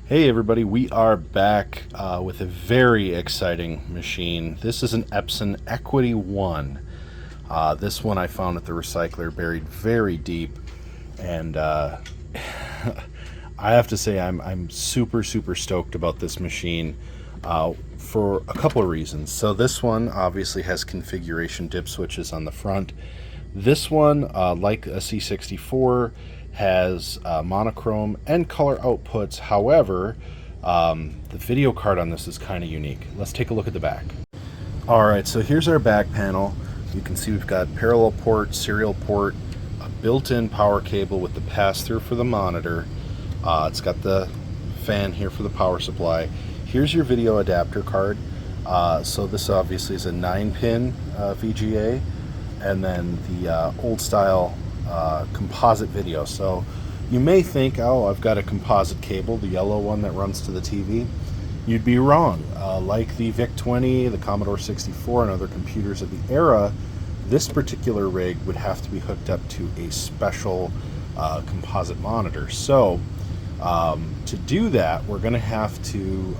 Hey everybody, we are back with a very exciting machine. This is an Epson Equity 1. This one I found at the recycler, buried very deep, and I have to say I'm super stoked about this machine for a couple of reasons. So this one obviously has configuration dip switches on the front. This one, like a C64, has monochrome and color outputs. However, the video card on this is kind of unique. Let's take a look at the back. Alright, so here's our back panel. You can see we've got parallel port, serial port, a built-in power cable with the pass-through for the monitor. It's got the fan here for the power supply. Here's your video adapter card. So this obviously is a 9-pin VGA, and then the old style composite video. So you may think, oh, I've got a composite cable, the yellow one that runs to the TV. You'd be wrong. Like the VIC-20, the Commodore 64, and other computers of the era, this particular rig would have to be hooked up to a special composite monitor. So to do that, we're going to have to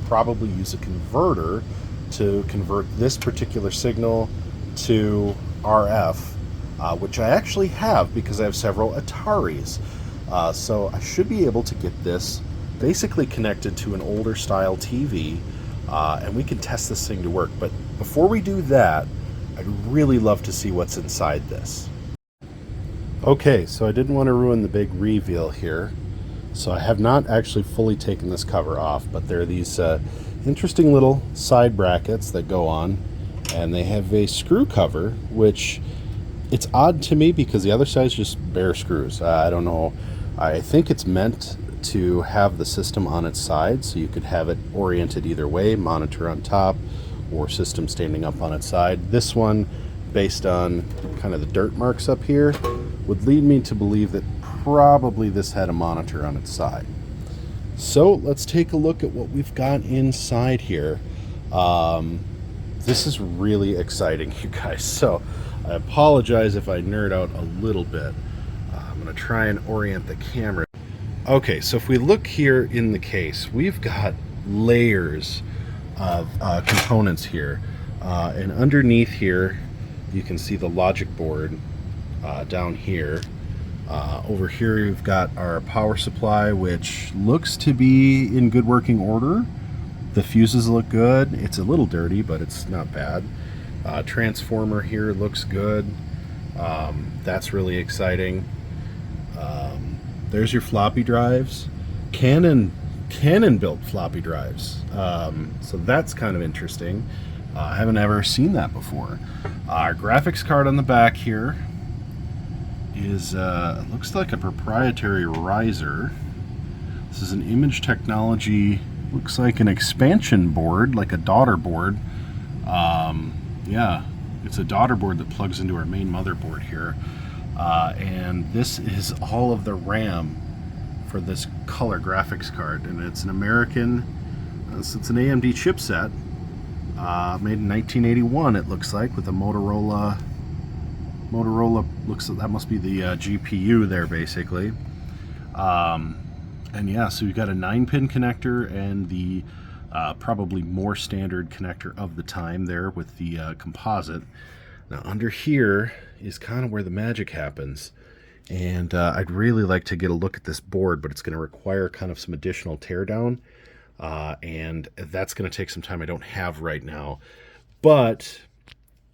probably use a converter to convert this particular signal to RF, which I actually have because I have several Ataris. So I should be able to get this basically connected to an older style TV, and we can test this thing to work. But before we do that, I'd really love to see what's inside this. Okay, so I didn't want to ruin the big reveal here, so I have not actually fully taken this cover off, but there are these interesting little side brackets that go on, and they have a screw cover, which it's odd to me because the other side is just bare screws. I don't know. I think it's meant to have the system on its side, so you could have it oriented either way, monitor on top or system standing up on its side. This one, based on kind of the dirt marks up here, would lead me to believe that probably this had a monitor on its side. So let's take a look at what we've got inside here. This is really exciting, you guys. So I apologize if I nerd out a little bit. I'm going to try and orient the camera. Okay, so if we look here in the case, we've got layers of components here. And underneath here, you can see the logic board down here. Over here, we've got our power supply, which looks to be in good working order. The fuses look good. It's a little dirty, but it's not bad. Transformer here looks good. That's really exciting. There's your floppy drives. Canon built floppy drives. So that's kind of interesting. I haven't ever seen that before. Our graphics card on the back here is looks like a proprietary riser. This is an Image Technology, looks like an expansion board, like a daughter board. Yeah, it's a daughter board that plugs into our main motherboard here. And this is all of the RAM for this color graphics card, and it's an American, it's an AMD chipset, made in 1981 it looks like, with a Motorola, looks, that must be the GPU there basically. And yeah, so we've got a 9-pin connector and the probably more standard connector of the time there with the composite. Now under here is kind of where the magic happens, and I'd really like to get a look at this board, but it's going to require kind of some additional teardown, and that's going to take some time I don't have right now. But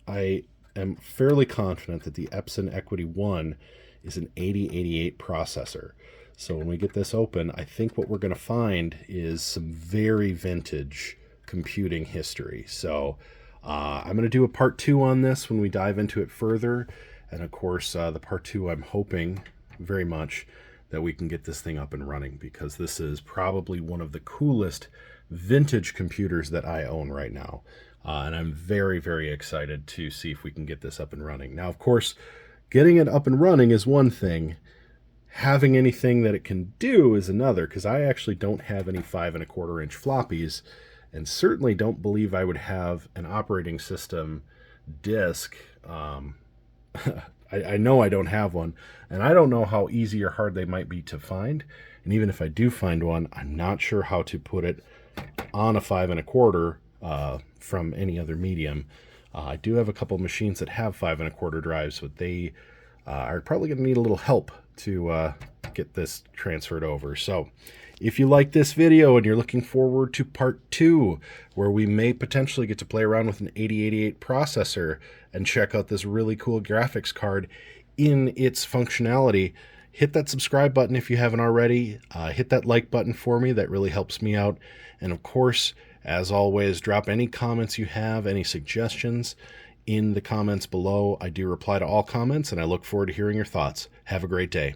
I am fairly confident that the Epson Equity 1 is an 8088 processor. So when we get this open, I think what we're going to find is some very vintage computing history. So I'm going to do a part 2 on this when we dive into it further. And of course, the part 2, I'm hoping very much that we can get this thing up and running, because this is probably one of the coolest vintage computers that I own right now. And I'm very excited to see if we can get this up and running. Now, of course, getting it up and running is one thing. Having anything that it can do is another, because I actually don't have any 5 1/4 inch floppies, and certainly don't believe I would have an operating system disk. I know I don't have one, and I don't know how easy or hard they might be to find. And even if I do find one, I'm not sure how to put it on a 5 1/4 from any other medium. I do have a couple of machines that have 5 1/4 drives, but they are probably going to need a little help to get this transferred over. So if you like this video and you're looking forward to part 2, where we may potentially get to play around with an 8088 processor and check out this really cool graphics card in its functionality, hit that subscribe button if you haven't already. Hit that like button for me. That really helps me out. And of course, as always, drop any comments you have, any suggestions in the comments below. I do reply to all comments, and I look forward to hearing your thoughts. Have a great day.